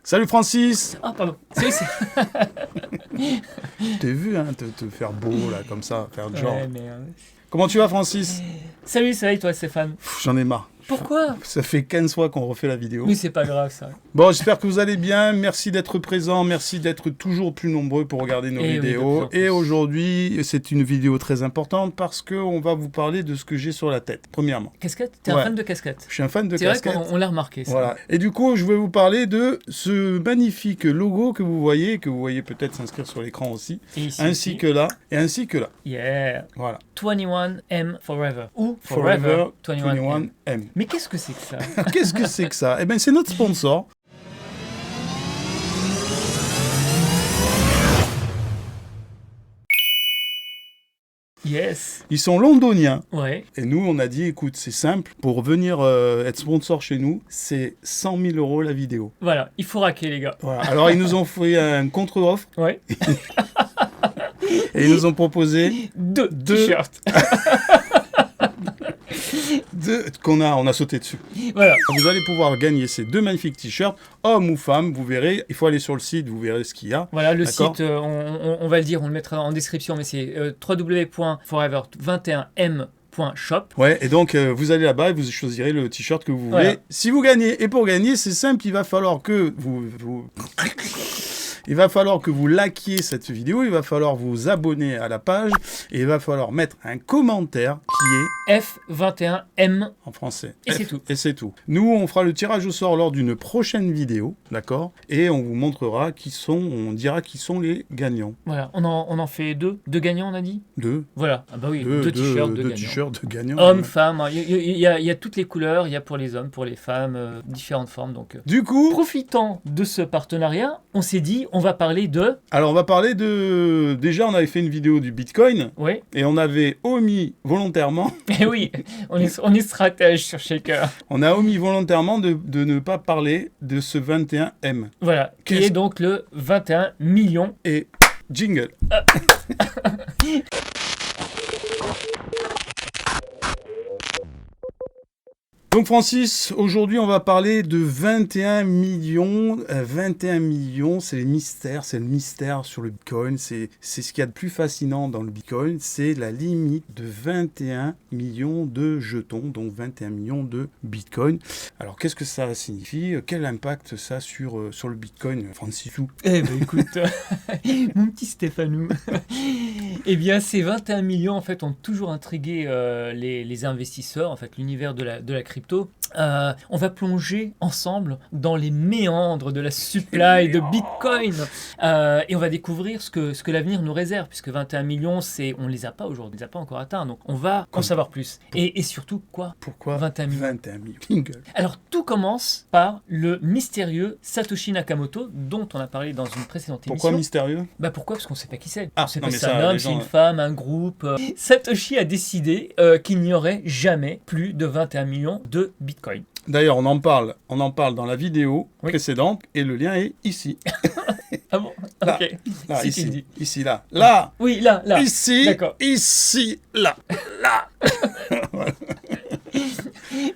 Salut Francis. Ah, pardon. C'est... T'es vu, hein, te faire beau, là, comme ça, faire genre. Ouais, mais, Comment tu vas, Francis? Salut, ça va et toi, Stéphane? J'en ai marre. Pourquoi? Ça fait 15 fois qu'on refait la vidéo. Mais c'est pas grave, ça. Bon, j'espère que vous allez bien. Merci d'être présents. Merci d'être toujours plus nombreux pour regarder nos vidéos. Oui, et aujourd'hui, c'est une vidéo très importante parce qu'on va vous parler de ce que j'ai sur la tête, premièrement. Casquette? T'es un fan de casquette? Je suis un fan de c'est casquette. C'est vrai qu'on l'a remarqué, ça. Voilà. Et du coup, je vais vous parler de ce magnifique logo que vous voyez peut-être s'inscrire sur l'écran aussi, Et ici, ainsi que là, et ainsi que là. Yeah. Voilà. 21M Forever. Ou Forever 21M. 21M. Mais qu'est-ce que c'est que ça? Qu'est-ce que c'est que ça? Eh bien, c'est notre sponsor. Yes. Ils sont londoniens. Ouais. Et nous, on a dit, écoute, c'est simple. Pour venir être sponsor chez nous, c'est 100 000 € la vidéo. Voilà, il faut raquer, les gars. Voilà. Alors, ils nous ont fait un contre-offre. Ouais. Et ils nous ont proposé Deux t-shirts. on a sauté dessus. Voilà. Vous allez pouvoir gagner ces deux magnifiques t-shirts, hommes ou femmes, vous verrez. Il faut aller sur le site, vous verrez ce qu'il y a. Voilà, le D'accord. site, on va le dire, on le mettra en description, mais c'est www.forever21m.shop. Ouais, et donc vous allez là-bas et vous choisirez le t-shirt que vous voulez. Voilà. Si vous gagnez, et pour gagner, c'est simple, il va falloir que il va falloir que vous likiez cette vidéo, il va falloir vous abonner à la page, et il va falloir mettre un commentaire qui est F21M. en français. Et c'est tout. Et c'est tout. Nous, on fera le tirage au sort lors d'une prochaine vidéo, d'accord? Et on vous montrera on dira qui sont les gagnants. Voilà, on en fait deux. Deux gagnants, on a dit? Deux. Voilà, ah bah oui, deux t-shirts, deux gagnants. T-shirts de gagnants. Hommes, femmes, il y a toutes les couleurs, il y a pour les hommes, pour les femmes, différentes formes. Donc, Du coup, profitant de ce partenariat, on s'est dit, on va parler de... alors on va parler de... Déjà, on avait fait une vidéo du Bitcoin, Oui, et on avait omis volontairement, et oui, on est stratège sur Shaker. on a omis volontairement de ne pas parler de ce 21M. Voilà, qui Qu'est-ce- est donc le 21 millions. Et jingle. Donc Francis, aujourd'hui on va parler de 21 millions. 21 millions, c'est le mystère sur le Bitcoin. C'est ce qu'il y a de plus fascinant dans le Bitcoin, c'est la limite de 21 millions de jetons, donc 21 millions de Bitcoin. Alors qu'est-ce que ça signifie? Quel impact ça a sur le Bitcoin, Francisou? Eh ben écoute, mon petit Stéphanou, eh bien ces 21 millions en fait ont toujours intrigué les investisseurs, en fait l'univers de la crypto. On va plonger ensemble dans les méandres de la supply de Bitcoin et on va découvrir ce que l'avenir nous réserve, puisque 21 millions, on les a pas aujourd'hui, on les a pas encore atteints, donc on va en savoir plus. Et surtout, quoi? Pourquoi 21 millions. 21 millions. Jingle. Alors tout commence par le mystérieux Satoshi Nakamoto, dont on a parlé dans une précédente Pourquoi émission. mystérieux? Bah pourquoi? Parce qu'on sait pas qui c'est. Ah, On sait non, pas mais si c'est ça, un homme, les c'est gens- une femme, un groupe. Satoshi a décidé qu'il n'y aurait jamais plus de 21 millions de Bitcoin. D'ailleurs, on en parle dans la vidéo Oui. précédente et le lien est ici. Ah bon? Là. Ok. Là, Si tu ici, le dis. ici, là. Là, Oui, là. ici, D'accord. ici, là.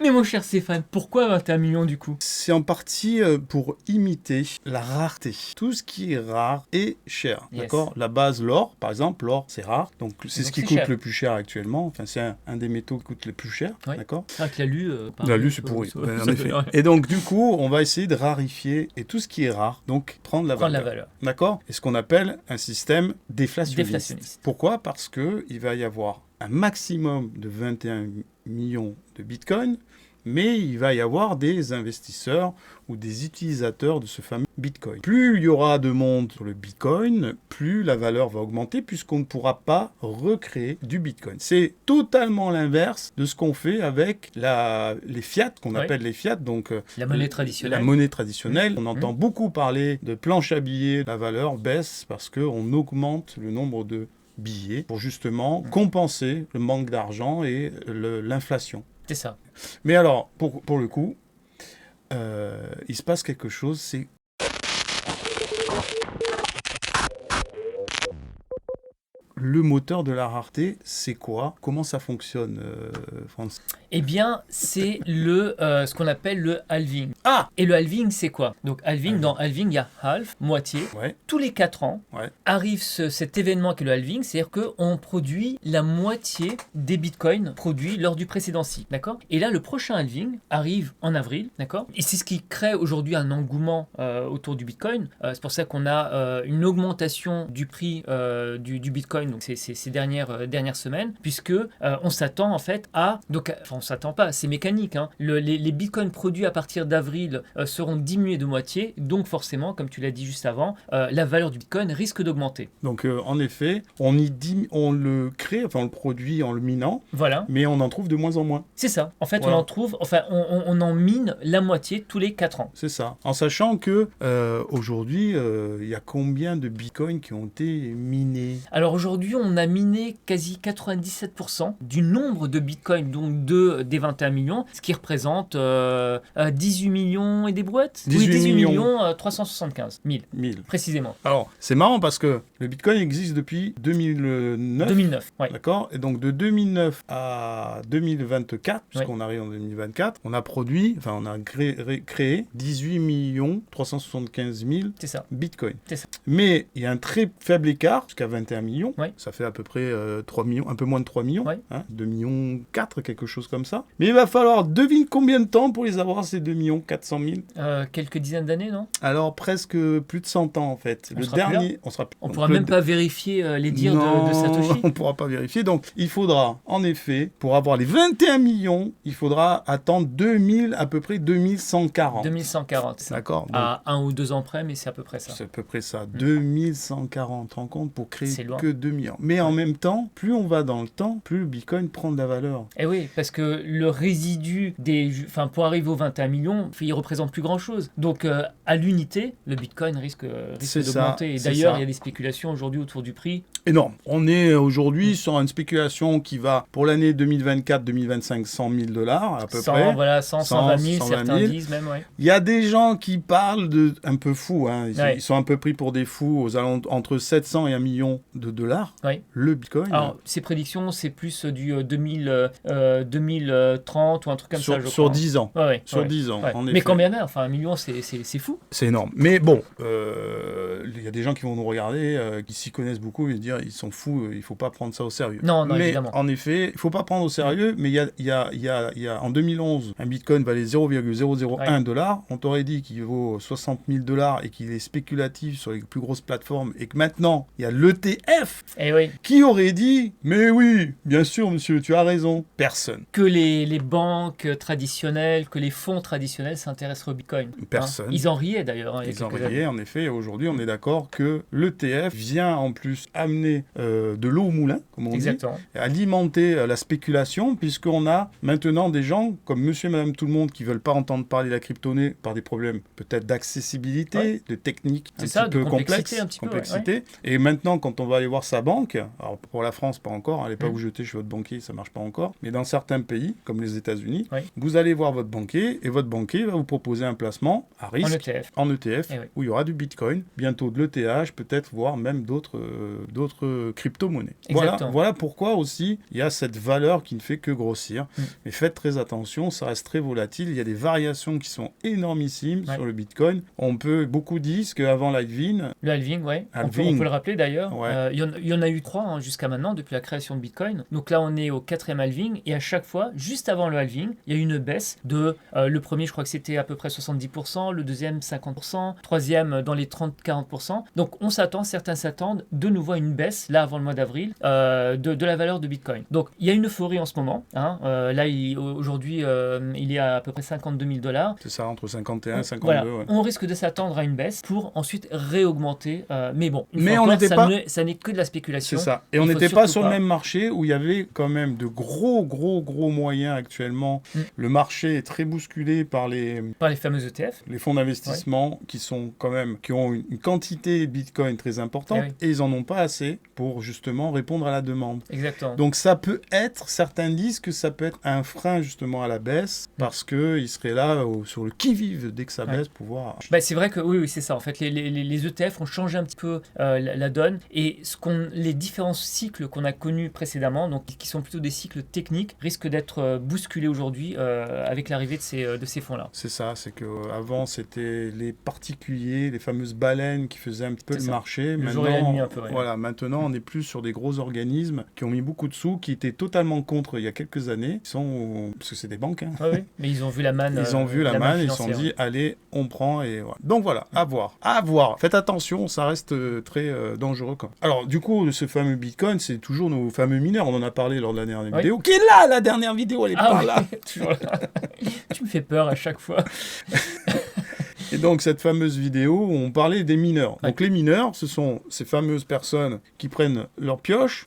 Mais mon cher Stéphane, pourquoi 21 millions du coup? C'est en partie pour imiter la rareté. Tout ce qui est rare est cher. Yes. D'accord? La base, l'or, par exemple, l'or, c'est rare. Donc, c'est Donc, ce qui c'est coûte cher. le plus cher actuellement. Enfin, c'est un des métaux qui coûte le plus cher. Ouais. D'accord? C'est vrai que l'alu... L'alu, c'est pourri. Ouais, en effet. Et donc, du coup, on va essayer de rarifier et tout ce qui est rare, donc prendre la Prendre la valeur. valeur. D'accord? Et ce qu'on appelle un système déflationniste. Déflationniste. Pourquoi? Parce qu'il va y avoir un maximum de 21 millions de Bitcoin, mais il va y avoir des investisseurs ou des utilisateurs de ce fameux Bitcoin. Plus il y aura de monde sur le Bitcoin, plus la valeur va augmenter puisqu'on ne pourra pas recréer du Bitcoin. C'est totalement l'inverse de ce qu'on fait avec les fiat, qu'on Oui. appelle les fiat, donc La monnaie traditionnelle. la monnaie traditionnelle. On entend beaucoup parler de planche à billets, la valeur baisse parce qu'on augmente le nombre de billets pour justement compenser le manque d'argent et l'inflation. C'est ça. Mais alors, pour le coup, il se passe quelque chose, c'est... le moteur de la rareté, c'est quoi? Comment ça fonctionne, Francis? Eh bien, c'est ce qu'on appelle le halving. Ah! Et le halving, c'est quoi? Donc, halving, dans halving, il y a half, moitié. Ouais, Tous les 4 ans, ouais. arrive cet événement qui est le halving, c'est-à-dire qu'on produit la moitié des bitcoins produits lors du précédent cycle, d'accord? Et là, le prochain halving arrive en avril, d'accord? Et c'est ce qui crée aujourd'hui un engouement autour du bitcoin. C'est pour ça qu'on a une augmentation du prix du bitcoin donc ces dernières semaines, puisque on s'attend en fait à... Donc, enfin, on s'attend pas, c'est mécanique, hein. Les bitcoins produits à partir d'avril seront diminués de moitié, donc forcément, comme tu l'as dit juste avant, la valeur du bitcoin risque d'augmenter. Donc, en effet, on le crée, enfin, on le produit en le minant, Voilà. mais on en trouve de moins en moins. C'est ça. En fait, Voilà. on en trouve, enfin, on en mine la moitié tous les 4 ans. C'est ça. En sachant que aujourd'hui, il y a combien de bitcoins qui ont été minés? Alors aujourd'hui, on a miné quasi 97% du nombre de bitcoins, donc des 21 millions, ce qui représente 18 millions et des brouettes. 18 millions. 375 000, 1000. précisément. Alors, c'est marrant parce que le bitcoin existe depuis 2009. 2009, ouais. D'accord? Et donc, de 2009 à 2024, puisqu'on arrive en 2024, on a créé 18 375 000 C'est ça. bitcoins. C'est ça. Mais il y a un très faible écart, jusqu'à 21 millions. Ouais. Ça fait à peu près 3 millions, un peu moins de 3 millions. Ouais. 2 millions 4, quelque chose comme ça. Mais il va falloir, devine combien de temps pour les avoir, ces 2 millions 400 000? Quelques dizaines d'années, non? Alors, presque plus de 100 ans, en fait. On sera plus là. On pourra même pas vérifier les dires de Satoshi. On ne pourra pas vérifier. Donc, il faudra, en effet, pour avoir les 21 millions, il faudra attendre à peu près 2140. 2140, c'est ça. D'accord? Donc, À 1 ou 2 ans près, mais c'est à peu près ça. c'est à peu près ça. 2140, en compte, pour créer C'est loin. que 2 millions. Mais en même temps, plus on va dans le temps, plus le Bitcoin prend de la valeur. Eh oui, parce que le résidu pour arriver aux 21 millions, il représente plus grand-chose. Donc, à l'unité, le Bitcoin risque C'est ça, d'augmenter. Et c'est d'ailleurs, ça. il y a des spéculations aujourd'hui autour du prix. Énorme. On est aujourd'hui sur une spéculation qui va, pour l'année 2024-2025, 100 000 $, à peu 100, près. voilà, 120 000, 120 certains 000. disent même, ouais. Il y a des gens qui parlent de un peu fous, hein. Ouais. Ils sont un peu pris pour des fous, entre 700 et 1 million de dollars. Ouais. Le Bitcoin. Alors, ces prédictions, c'est plus du 2030 ou un truc comme ça, je sur crois. 10 ans. Ouais, Sur ouais. 10 ans, Ouais. en Mais effet. quand même, enfin, 1 million, c'est fou. C'est énorme. Mais bon, il y a des gens qui vont nous regarder, qui s'y connaissent beaucoup et dire ils sont fous, il ne faut pas prendre ça au sérieux. Non, mais évidemment. en effet, il ne faut pas prendre au sérieux, mais il y a en 2011, un Bitcoin valait 0,001 $. On t'aurait dit qu'il vaut 60 000 $ et qu'il est spéculatif sur les plus grosses plateformes et que maintenant, il y a l'ETF Eh oui. qui aurait dit mais oui, bien sûr, monsieur, tu as raison. Personne. Que les banques traditionnelles, que les fonds traditionnels s'intéressent au Bitcoin. Personne. Ils en riaient d'ailleurs. Il y a Ils en quelques années. riaient, en effet. Aujourd'hui, on est d'accord que l'ETF vient en plus amener de l'eau au moulin, comme on Exactement. dit, alimenter la spéculation, puisqu'on a maintenant des gens comme monsieur et madame tout le monde qui ne veulent pas entendre parler de la crypto-monnaie par des problèmes peut-être d'accessibilité, Ouais. de technique un C'est ça, petit de peu complexité complexe, un petit peu, complexité. Et maintenant, quand on va aller voir sa banque, alors pour la France, pas encore, allez pas Mm. vous jeter chez votre banquier, ça marche pas encore, mais dans certains pays, comme les États-Unis, Oui. vous allez voir votre banquier et votre banquier va vous proposer un placement à risque En ETF. en ETF, Eh oui. où il y aura du Bitcoin, bientôt de l'ETH, peut-être voire même d'autres crypto-monnaies. Exactement. Voilà pourquoi aussi il y a cette valeur qui ne fait que grossir. Mm. Mais faites très attention, ça reste très volatile. Il y a des variations qui sont énormissimes Ouais. sur le Bitcoin. Beaucoup disent qu'avant l'halving, Le halving, ouais. On Halving. peut le rappeler d'ailleurs. Ouais. Il y en a eu 3 jusqu'à maintenant depuis la création de Bitcoin. Donc là, on est au 4e halving et à chaque fois, juste avant le halving, il y a eu une baisse de le premier, je crois que c'était à peu près 70%, le deuxième 50%, troisième dans les 30-40%. Donc certains s'attendent de nouveau à une baisse là avant le mois d'avril de la valeur de Bitcoin. Donc il y a une euphorie en ce moment. Hein. Là, aujourd'hui, il est à peu près 52 000 $. c'est ça, entre 51 et 52. Voilà. Ouais. On risque de s'attendre à une baisse pour ensuite réaugmenter. Mais bon, une Mais fois on encore, n'était ça pas- ça n'est que de la spéculation. C'est ça. Et Il on faut n'était pas surtout sur pas- le même marché où il y avait quand même de gros moyens actuellement. Mm. Le marché est très bousculé par les Par les fameux ETF. fonds d'investissement qui ont une quantité de Bitcoin très importante Eh oui. et ils en ont pas assez pour justement répondre à la demande. Exactement. Donc certains disent que ça peut être un frein justement à la baisse parce qu'ils seraient là sur le qui-vive dès que ça Ouais. baisse pour voir. Bah, c'est vrai que oui, c'est ça. En fait, les ETF ont changé un petit peu la donne. Et ce les différents cycles qu'on a connus précédemment, donc qui sont plutôt des cycles techniques, risquent d'être bousculés aujourd'hui avec l'arrivée de ces fonds-là. C'est ça, c'est qu'avant c'était les particuliers, les fameuses baleines qui faisaient un petit peu le marché. Le jour et la nuit un peu. Ouais. Voilà, maintenant on est plus sur des gros organismes qui ont mis beaucoup de sous, qui étaient totalement contre il y a quelques années, parce que c'est des banques. Hein. Ah oui, mais ils ont vu la manne. Ils ont vu la manne, ils se sont dit allez, on prend et voilà. Donc voilà, à voir. Faites attention, ça reste très dangereux. Alors du coup, ce fameux Bitcoin, c'est toujours nos fameux mineurs. On en a parlé lors de la dernière vidéo. Qui est là, la dernière vidéo, elle est pas là. Toujours là. Tu me fais peur à chaque fois. Et donc, cette fameuse vidéo où on parlait des mineurs. Donc, les mineurs, ce sont ces fameuses personnes qui prennent leur pioche,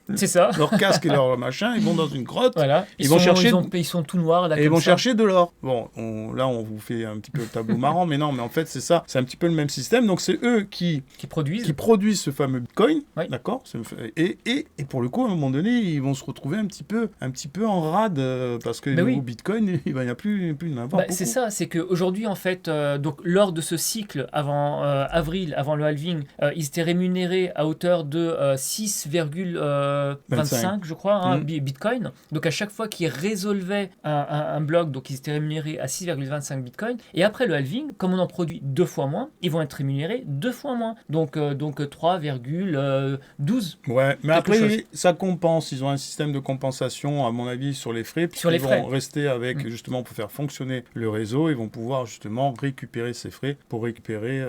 leur casque et leur machin, ils vont dans une grotte, ils sont tout noirs, là, et ils vont chercher de l'or. Bon, là, on vous fait un petit peu le tableau marrant, mais non, mais en fait, c'est ça. C'est un petit peu le même système. Donc, c'est eux qui produisent ce fameux Bitcoin, d'accord. Et pour le coup, à un moment donné, ils vont se retrouver un petit peu en rade, parce que le Bitcoin, il n'y a plus de avoir beaucoup. C'est ça, c'est qu'aujourd'hui, en fait, donc, lors de ce cycle avant avril, avant le halving, ils étaient rémunérés à hauteur de 6,25 je crois, Bitcoin. Donc à chaque fois qu'ils résolvaient un bloc, donc ils étaient rémunérés à 6,25 Bitcoin. Et après le halving, comme on en produit 2 fois moins, ils vont être rémunérés 2 fois moins. Donc 3,12. Ouais, mais après ça compense. Ils ont un système de compensation, à mon avis, sur les frais. Ils vont rester avec justement pour faire fonctionner le réseau. Ils vont pouvoir justement récupérer ces frais pour récupérer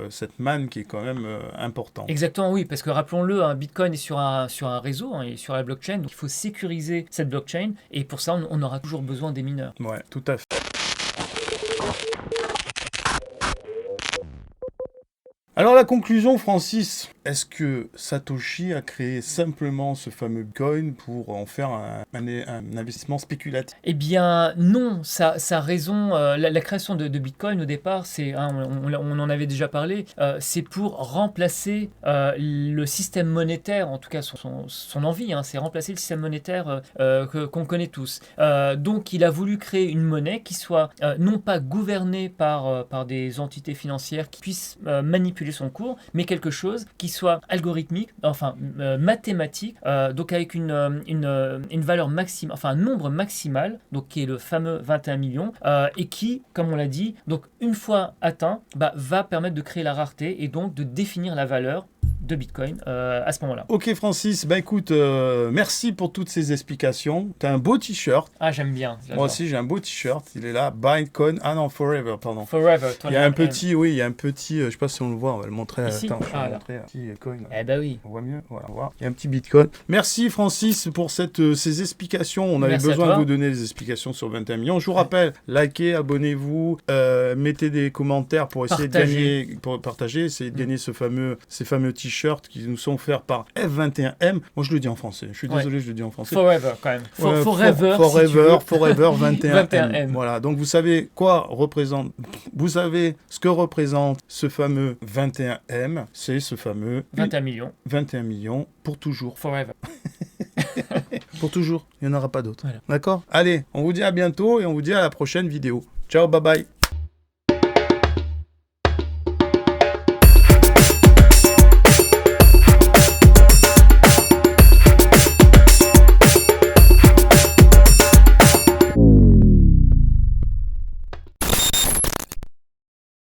cette manne qui est quand même importante. Exactement, oui, parce que rappelons-le, Bitcoin est sur un réseau, et sur la blockchain, donc il faut sécuriser cette blockchain, et pour ça, on aura toujours besoin des mineurs. Ouais, tout à fait. Alors la conclusion, Francis, est-ce que Satoshi a créé simplement ce fameux Bitcoin pour en faire un investissement spéculatif? Eh bien non, sa raison, la création de Bitcoin au départ, c'est, on en avait déjà parlé, c'est pour remplacer le système monétaire, en tout cas son envie, c'est remplacer le système monétaire qu'on connaît tous. Donc il a voulu créer une monnaie qui soit non pas gouvernée par des entités financières qui puissent manipuler son cours, mais quelque chose qui soit algorithmique, enfin mathématique, donc avec une valeur maximale, enfin un nombre maximal, donc qui est le fameux 21 millions, et qui, comme on l'a dit, donc une fois atteint, va permettre de créer la rareté et donc de définir la valeur de Bitcoin à ce moment-là. Ok Francis, écoute, merci pour toutes ces explications. Tu as un beau t-shirt. Ah, j'aime bien. Moi aussi j'ai un beau t-shirt, il est là, Bitcoin, Forever, pardon. Forever. Il y a un petit, je sais pas si on le voit, on va le montrer. Ici. Attends, je vais montrer un petit coin. Eh ben oui. On voit mieux, voilà, on voit. Il y a un petit Bitcoin. Merci Francis pour ces explications. On avait besoin de vous donner des explications sur 21 millions. Je vous rappelle, likez, abonnez-vous, mettez des commentaires pour essayer de gagner, pour partager, essayer de gagner ces fameux t-shirts qui nous sont offerts par F21M. Moi, je le dis en français. Je suis désolé, je le dis en français. Forever, quand même. Forever 21M. Voilà. Donc, vous savez vous savez ce que représente ce fameux 21M. C'est ce fameux 21 millions. 21 millions pour toujours. Forever. Pour toujours. Il n'y en aura pas d'autre. Voilà. D'accord? Allez, on vous dit à bientôt et on vous dit à la prochaine vidéo. Ciao, bye bye.